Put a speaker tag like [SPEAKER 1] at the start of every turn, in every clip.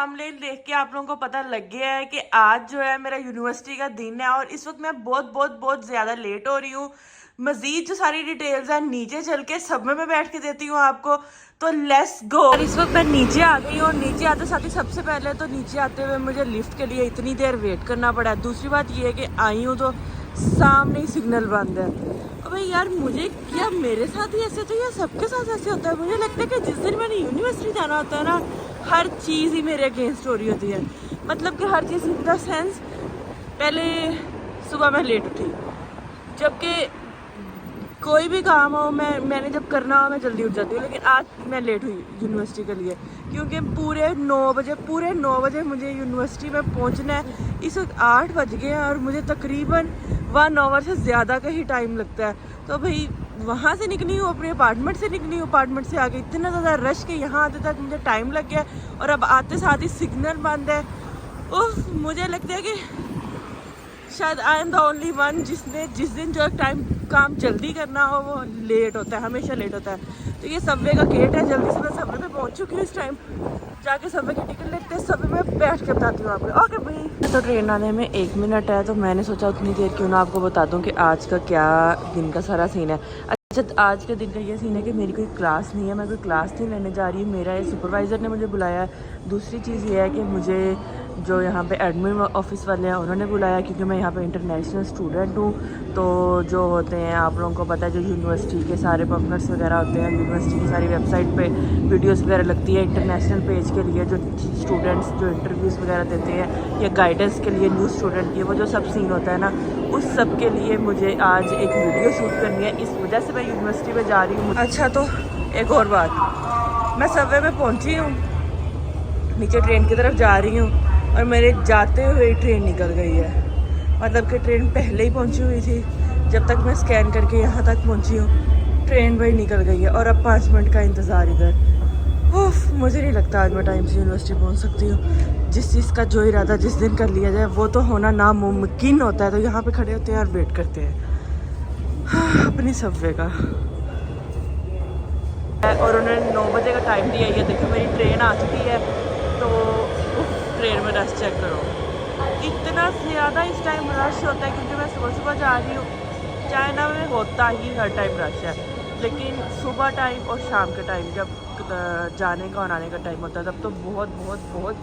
[SPEAKER 1] Thumbnail देख के आप लोगों को पता लग गया है कि आज जो है मेरा यूनिवर्सिटी का दिन है और इस वक्त मैं बहुत बहुत बहुत ज़्यादा लेट हो रही हूँ। मजीद जो सारी डिटेल्स हैं नीचे चल के सब में मैं बैठ के देती हूँ आपको। तो लेट्स गो। इस वक्त मैं नीचे आ गई हूँ और नीचे आते साथ ही सबसे पहले तो नीचे आते हुए मुझे लिफ्ट के लिए इतनी देर वेट करना पड़ा है। दूसरी बात ये है कि आई हूँ तो सामने ही सिग्नल बंद है। अबे यार मुझे क्या मेरे साथ ही ऐसे तो या सबके साथ ऐसे होता है? मुझे लगता है कि जिस दिन मैंने यूनिवर्सिटी जाना होता है ना, हर चीज़ ही मेरे अगेंस्ट हो रही होती है। मतलब कि हर चीज़ इन द सेंस, पहले सुबह मैं लेट उठी, जबकि कोई भी काम हो मैंने जब करना हो मैं जल्दी उठ जाती हूँ, लेकिन आज मैं लेट हुई यूनिवर्सिटी के लिए क्योंकि पूरे 9 बजे मुझे यूनिवर्सिटी में पहुँचना है। इस वक्त 8 बज गए हैं और मुझे तकरीबन 1 आवर से ज़्यादा का ही टाइम लगता है। तो भाई वहाँ से निकली हूँ, अपने अपार्टमेंट से निकली हूँ, अपार्टमेंट से आके इतना ज़्यादा रश के यहाँ आते तक मुझे टाइम लग गया और अब आते साथ ही सिग्नल बंद है। उफ, मुझे लगता है कि शायद I am the only one जिस दिन जो काम जल्दी करना हो वो लेट होता है, हमेशा लेट होता है। तो ये सबवे का गेट है, जल्दी से मैं सबवे पे पहुंच चुकी हूँ। इस टाइम जाके सबवे की टिकट लेते हैं, सबवे में बैठ के बताती हूँ आपको। ओके भाई, तो ट्रेन आने में 1 मिनट है, तो मैंने सोचा उतनी देर क्यों ना आपको बता दूँ कि आज का क्या दिन का सारा सीन है। अच्छा, आज के दिन का ये सीन है कि मेरी कोई क्लास नहीं है, मैं कोई क्लास नहीं लेने जा रही हूँ। मेरा ये सुपरवाइज़र ने मुझे बुलाया है। दूसरी चीज़ ये है कि मुझे जो यहाँ पे एडमिन ऑफिस वाले हैं उन्होंने बुलाया क्योंकि मैं यहाँ पे इंटरनेशनल स्टूडेंट हूँ। तो जो होते हैं आप लोगों को पता है, जो यूनिवर्सिटी के सारे पम्पलेट्स वगैरह होते हैं, यूनिवर्सिटी की सारी वेबसाइट पे वीडियोस वगैरह लगती है इंटरनेशनल पेज के लिए, जो स्टूडेंट्स जो इंटरव्यूज़ वगैरह देते हैं या गाइडेंस के लिए न्यू स्टूडेंट की, वो जो सब सीन होता है ना, उस सब के लिए मुझे आज एक वीडियो शूट करनी है। इस वजह से मैं यूनिवर्सिटी में जा रही हूँ। अच्छा, तो एक और बात, मैं सबवे में पहुँची हूँ, नीचे ट्रेन की तरफ जा रही हूँ और मेरे जाते हुए ट्रेन निकल गई है। मतलब कि ट्रेन पहले ही पहुंची हुई थी, जब तक मैं स्कैन करके यहाँ तक पहुंची हूँ ट्रेन वही निकल गई है और अब 5 मिनट का इंतज़ार इधर। उफ, मुझे नहीं लगता आज मैं टाइम से यूनिवर्सिटी पहुँच सकती हूँ। जिस चीज़ का जो इरादा जिस दिन कर लिया जाए वो तो होना नामुमकिन होता है। तो यहाँ पे खड़े होते हैं और वेट करते हैं अपनी सबवे का। और उन्होंने 9 बजे का टाइम दिया है। देखो मेरी ट्रेन आ चुकी है, तो ट्रेन में रश चेक करो, इतना ज़्यादा इस टाइम रश होता है क्योंकि मैं सुबह सुबह जा रही हूँ। चाइना में होता ही हर टाइम रश है, लेकिन सुबह टाइम और शाम के टाइम जब जाने का और आने का टाइम होता है तब तो बहुत बहुत बहुत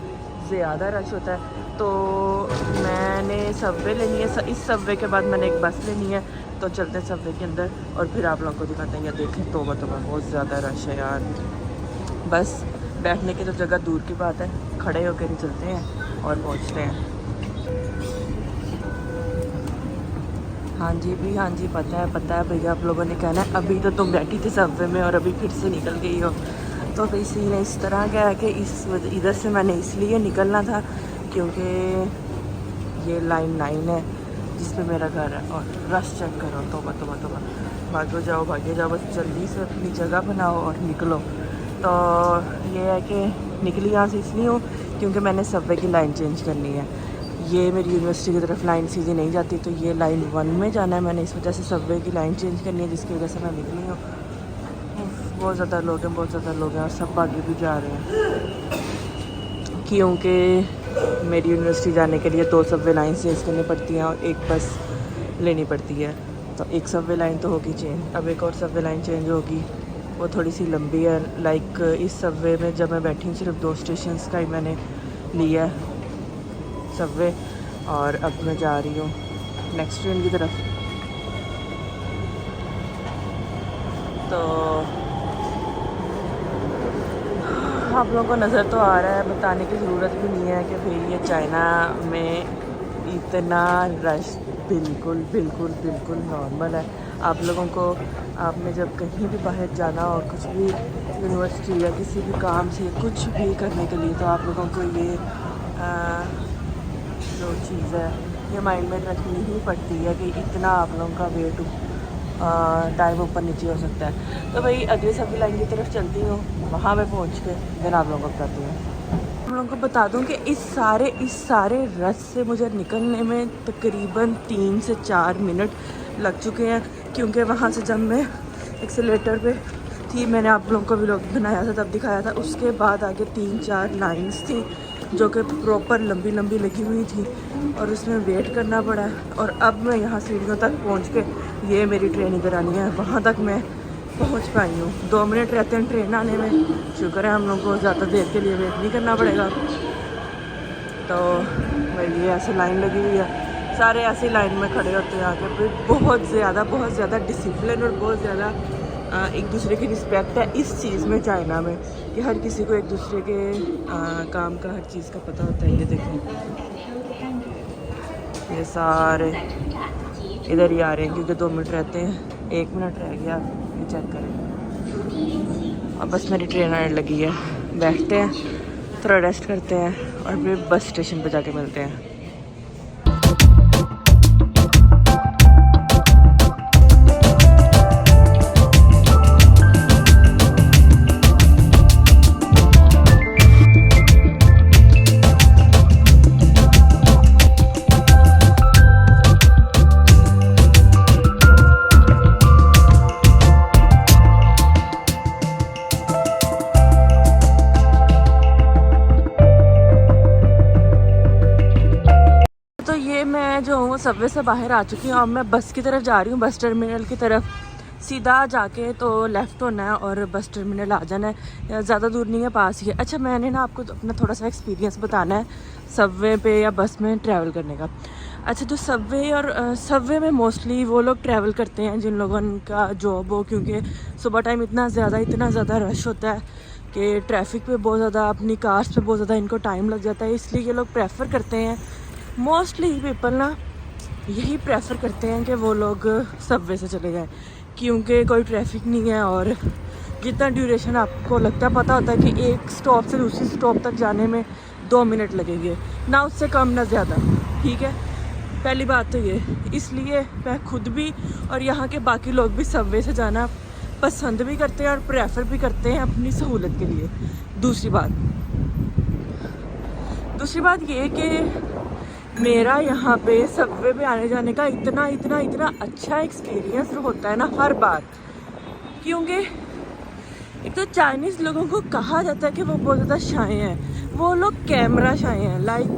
[SPEAKER 1] ज़्यादा रश होता है। तो मैंने सबवे लेनी है, इस सबवे के बाद मैंने एक बस लेनी है। तो चलते हैं सबवे के अंदर और फिर आप लोगों को दिखाते हैं। या देखें तो बहुत ज़्यादा रश है यार। बस बैठने की तो जगह दूर की बात है, खड़े होकर ही चलते हैं और पहुंचते हैं। हाँ जी भी, हाँ जी, पता है भैया, आप लोगों ने कहना है अभी तो तुम बैठी थी सबवे में और अभी फिर से निकल गई हो। तो भाई सीन इस तरह का है कि इधर से मैंने इसलिए निकलना था क्योंकि ये लाइन 9 है जिस पे मेरा घर है। और रश चेक करो, तोबा भागो जाओ बस जल्दी से अपनी जगह बनाओ और निकलो। तो ये है कि निकली यहाँ से इसलिए हूँ क्योंकि मैंने सबवे की लाइन चेंज करनी है। ये मेरी यूनिवर्सिटी की तरफ लाइन सीधी नहीं जाती, तो ये लाइन 1 में जाना है। मैंने इस वजह से सबवे की लाइन चेंज करनी है, जिसकी वजह से मैं निकली हूँ। बहुत ज़्यादा लोग हैं और सब आगे भी जा रहे हैं क्योंकि मेरी यूनिवर्सिटी जाने के लिए 2 सबवे लाइन चेंज करनी पड़ती हैं और एक बस लेनी पड़ती है। तो एक सबवे लाइन तो होगी चेंज, अब एक और सबवे लाइन चेंज होगी, वो थोड़ी सी लंबी है। लाइक इस सबवे में जब मैं बैठी हूँ सिर्फ 2 स्टेशन का ही मैंने लिया सबवे और अब मैं जा रही हूँ नेक्स्ट ट्रेन की तरफ। तो आप लोगों को नज़र तो आ रहा है, बताने की ज़रूरत भी नहीं है कि भाई ये चाइना में इतना रश बिल्कुल नॉर्मल है। आप लोगों को, आपने जब कहीं भी बाहर जाना और कुछ भी यूनिवर्सिटी या किसी भी काम से कुछ भी करने के लिए, तो आप लोगों को ये जो चीज़ है ये माइंड में रखनी ही पड़ती है कि इतना आप लोगों का वेट टाइम ऊपर नीचे हो सकता है। तो भाई अगले सबवे लाइन की तरफ चलती हूँ, वहाँ पे पहुँच के फिर आप लोगों को बताती हूँ। हम लोगों को बता दूँ कि इस सारे रश से मुझे निकलने में तकरीबन 3 से 4 मिनट लग चुके हैं क्योंकि वहाँ से जब मैं एक्सीलेटर पे थी, मैंने आप लोगों को व्लॉग बनाया था तब दिखाया था। उसके बाद आगे 3-4 लाइंस थी जो कि प्रॉपर लंबी लंबी लगी हुई थी और उसमें वेट करना पड़ा। और अब मैं यहाँ सीढ़ियों तक पहुँच के, ये मेरी ट्रेन इधर आनी है, वहाँ तक मैं पहुँच पाई हूँ। 2 मिनट रहते हैं ट्रेन आने में, शुक्र है हम लोग को ज़्यादा देर के लिए वेट नहीं करना पड़ेगा। तो भाई ये ऐसे लाइन लगी हुई है, सारे ऐसी लाइन में खड़े होते हैं आगे पे। बहुत ज़्यादा डिसिप्लिन और बहुत ज़्यादा एक दूसरे की रिस्पेक्ट है इस चीज़ में, चाइना में, कि हर किसी को एक दूसरे के काम का, हर चीज़ का पता होता है। ये देखें, ये सारे इधर ही आ रहे हैं क्योंकि 2 मिनट रहते हैं। 1 मिनट रह गया, ये चेक करें। अब बस मेरी ट्रेन आने लगी है, बैठते हैं, थोड़ा रेस्ट करते हैं और फिर बस स्टेशन पर जाके मिलते हैं। मैं जो हूँ सबवे से बाहर आ चुकी हूँ। अब मैं बस की तरफ जा रही हूँ, बस टर्मिनल की तरफ। सीधा जाके तो लेफ़्ट होना है और बस टर्मिनल आ जाना है, ज़्यादा दूर नहीं है, पास ही है। अच्छा, मैंने ना आपको अपना थोड़ा सा एक्सपीरियंस बताना है सबवे पे या बस में ट्रैवल करने का। अच्छा, तो सबवे में मोस्टली वो लोग ट्रैवल करते हैं जिन लोगों का जॉब हो, क्योंकि सुबह टाइम इतना ज़्यादा रश होता है कि ट्रैफिक पे बहुत ज़्यादा, अपनी कार्स पे बहुत ज़्यादा इनको टाइम लग जाता है। इसलिए ये लोग प्रेफर करते हैं, मोस्टली पीपल ना यही प्रेफर करते हैं कि वो लोग सबवे से चले जाएं, क्योंकि कोई ट्रैफिक नहीं है और जितना ड्यूरेशन आपको लगता है, पता होता है कि एक स्टॉप से दूसरी स्टॉप तक जाने में 2 मिनट लगेंगे, ना उससे कम ना ज़्यादा। ठीक है, पहली बात तो ये, इसलिए मैं खुद भी और यहाँ के बाकी लोग भी सबवे से जाना पसंद भी करते हैं और प्रेफर भी करते हैं अपनी सहूलत के लिए। दूसरी बात ये कि मेरा यहाँ पे सबवे पे आने जाने का इतना अच्छा एक्सपीरियंस होता है ना हर बार, क्योंकि एक तो चाइनीज़ लोगों को कहा जाता है कि वो बहुत ज़्यादा शाय हैं, वो लोग कैमरा शाय हैं। लाइक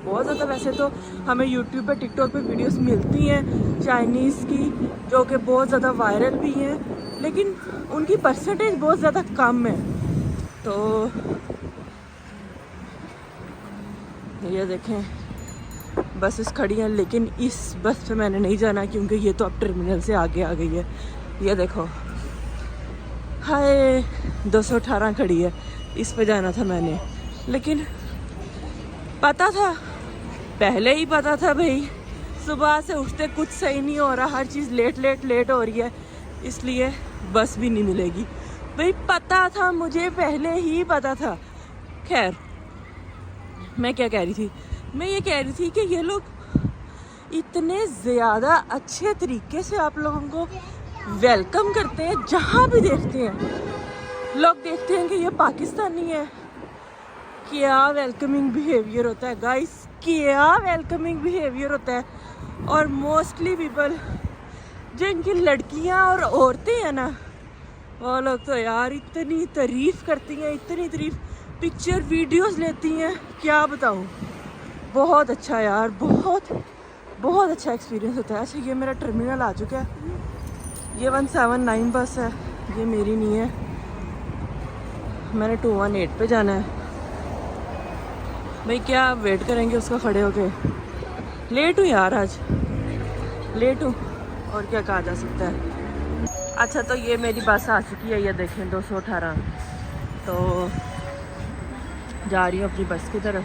[SPEAKER 1] बहुत ज़्यादा, वैसे तो हमें यूट्यूब पे, टिकटॉक पे वीडियोस मिलती हैं चाइनीज़ की जो कि बहुत ज़्यादा वायरल भी हैं, लेकिन उनकी परसेंटेज बहुत ज़्यादा कम है। तो ये देखें बसेस खड़ी हैं, लेकिन इस बस पे मैंने नहीं जाना क्योंकि ये तो अब टर्मिनल से आगे आ गई है। ये देखो, हाय 218 खड़ी है, इस पे जाना था मैंने, लेकिन पता था, पहले ही पता था भाई, सुबह से उठते कुछ सही नहीं हो रहा, हर चीज़ लेट हो रही है, इसलिए बस भी नहीं मिलेगी। भाई पता था, मुझे पहले ही पता था। खैर, मैं क्या कह रही थी, मैं ये कह रही थी कि ये लोग इतने ज़्यादा अच्छे तरीके से आप लोगों को वेलकम करते हैं। जहाँ भी देखते हैं लोग देखते हैं कि ये पाकिस्तानी है, क्या वेलकमिंग बिहेवियर होता है गाइस, क्या वेलकमिंग बिहेवियर होता है। और मोस्टली पीपल, जो इनकी लड़कियां और औरतें हैं ना, वो लोग तो यार इतनी तारीफ़ करती हैं, इतनी तारीफ़, पिक्चर वीडियोस लेती हैं, क्या बताऊँ। बहुत अच्छा यार, बहुत अच्छा एक्सपीरियंस होता है। अच्छा, ये मेरा टर्मिनल आ चुका है, ये 179 बस है, ये मेरी नहीं है, मैंने 218 पे जाना है। भाई क्या वेट करेंगे उसका खड़े होके, लेट हूँ यार, आज लेट हूँ, और क्या कहा जा सकता है। अच्छा, तो ये मेरी बस आ चुकी है, ये देखें 218। तो जा रही हूँ अपनी बस की तरफ,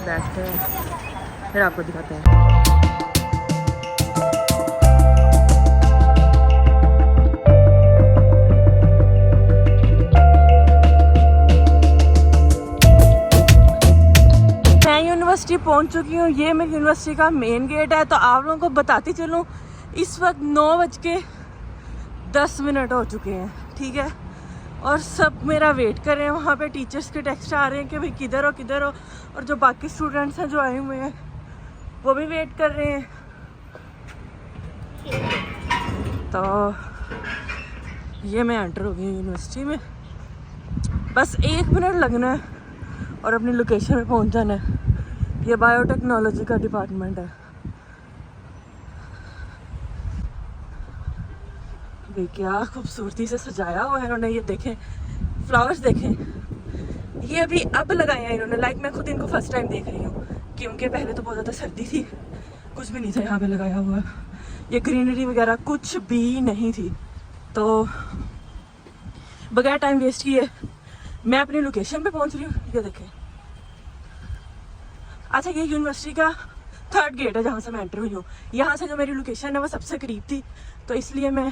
[SPEAKER 1] बैठते हैं फिर आपको दिखाते हैं। मैं यूनिवर्सिटी पहुँच चुकी हूँ, ये मेरी यूनिवर्सिटी का मेन गेट है। तो आप लोगों को बताती चलूँ, इस वक्त 9:10 हो चुके हैं, ठीक है, और सब मेरा वेट कर रहे हैं। वहाँ पे टीचर्स के टेक्स्ट आ रहे हैं कि भाई किधर हो, और जो बाकी स्टूडेंट्स हैं जो आए हुए हैं वो भी वेट कर रहे हैं। तो ये मैं एंटर हो गई हूँ यूनिवर्सिटी में, बस 1 मिनट लगना है और अपनी लोकेशन पे पहुँच जाना है। ये बायोटेक्नोलॉजी का डिपार्टमेंट है। भाई क्या खूबसूरती से सजाया हुआ है इन्होंने, ये देखें फ्लावर्स देखें। ये अभी अब लगाए हैं इन्होंने, लाइक मैं खुद इनको फर्स्ट टाइम देख रही हूँ, क्योंकि पहले तो बहुत ज़्यादा सर्दी थी, कुछ भी नहीं था यहाँ पे लगाया हुआ। ये ग्रीनरी वगैरह कुछ भी नहीं थी। तो बगैर टाइम वेस्ट किए मैं अपनी लोकेशन पे पहुँच रही हूँ। ये देखें, अच्छा ये यूनिवर्सिटी का 3rd गेट है जहाँ से मैं एंटर हुई हूँ। यहाँ से जो मेरी लोकेशन है वो सबसे करीब थी, तो इसलिए मैं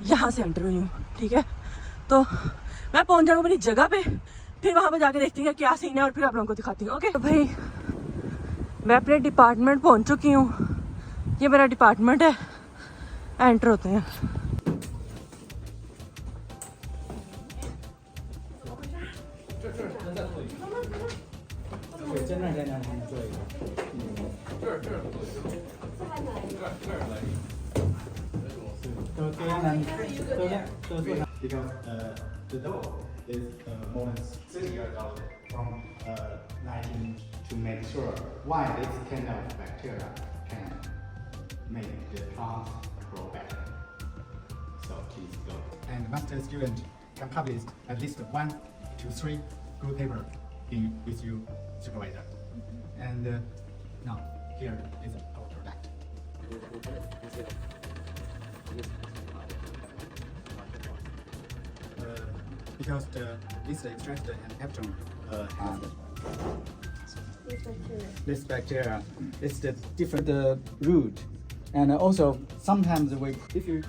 [SPEAKER 1] यहाँ से एंटर हुई हूँ। ठीक है, तो मैं पहुँच जाऊँगी अपनी जगह पे, फिर वहाँ पे जाके देखती हूँ क्या सीन है और फिर आप लोगों को दिखाती हूँ। ओके, तो भाई मैं अपने डिपार्टमेंट पहुँच चुकी हूँ। ये मेरा डिपार्टमेंट है, एंटर होते हैं।
[SPEAKER 2] Because the dough is more than 60 years old from 19 to make sure why this kind of bacteria can make the plant grow better. So please go. And master student can publish at least 1 to 3 good paper in with you supervisor. And now here is our product. Because this extract and capture has this bacteria is the different root, and also sometimes if you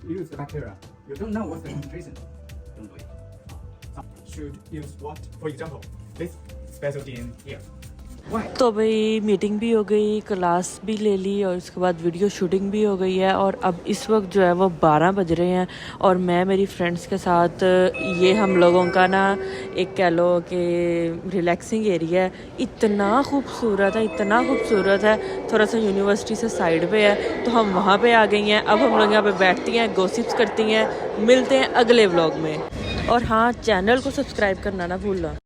[SPEAKER 2] use the bacteria, you don't know what's the concentration. Don't do it. Some should use what? For example, this specialty in here.
[SPEAKER 1] तो भाई meeting भी हो गई, class भी ले ली और उसके बाद वीडियो शूटिंग भी हो गई है। और अब इस वक्त जो है वो 12 बज रहे हैं और मैं मेरी फ्रेंड्स के साथ, ये हम लोगों का ना एक कह लो कि रिलैक्सिंग एरिया है। इतना खूबसूरत है, इतना खूबसूरत है। थोड़ा सा यूनिवर्सिटी से साइड पे है तो हम वहाँ पे आ गई हैं। अब हम लोग यहाँ पे बैठती हैं, गॉसिप्स करती हैं। मिलते हैं अगले व्लॉग में। और हाँ, चैनल को सब्सक्राइब करना ना भूलना।